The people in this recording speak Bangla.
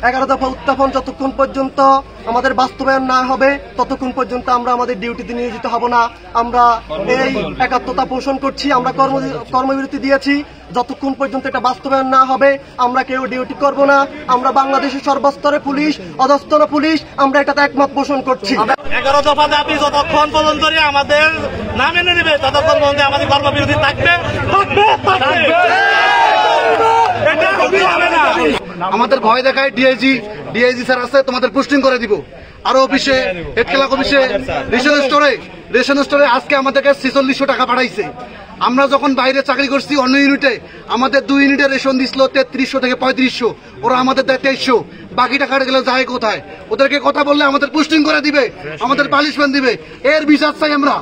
11 দফা উত্থাপন যতক্ষণ পর্যন্ত আমাদের বাস্তবায়ন না হবে ততক্ষণ পর্যন্ত আমরা আমাদের ডিউটিতে নিয়োজিত হব না। আমরা এই একাত্মতা পোষণ করছি, আমরা কর্মবিরতি দিয়েছি। যতক্ষণ পর্যন্ত এটা বাস্তবায়ন না হবে আমরা কেউ ডিউটি করব না। আমরা বাংলাদেশের সর্বস্তরে পুলিশ, অধস্তন পুলিশ, আমরা এটাতে একমত পোষণ করছি। 11 দফা দাবি যতক্ষণ পর্যন্ত আমাদের না মেনে নেবে ততক্ষণ পর্যন্ত আমাদের কর্মবিরতি থাকবে। আমাদের ভয় দেখায় ডিআইজি স্যার আছে, তোমাদের পোস্টিং করে দিব। আরো অফিসে, হেড ক্লার্ক অফিসে, রেশন স্টোরে আজকে আমাদেরকে 4600 টাকা পাঠাইছে। আমরা যখন বাইরে চাকরি করছি অন্য ইউনিটে, আমাদের 2 ইউনিটে রেশন দিছিল 3300 থেকে 3500, ওরা আমাদের দেয় 2300। বাকি টাকাটা গেলে যায় কোথায়? ওদেরকে কথা বললে আমাদের পোস্টিং করে দিবে, আমাদের পানিশমেন্ট দিবে। এর বিচার চাই আমরা।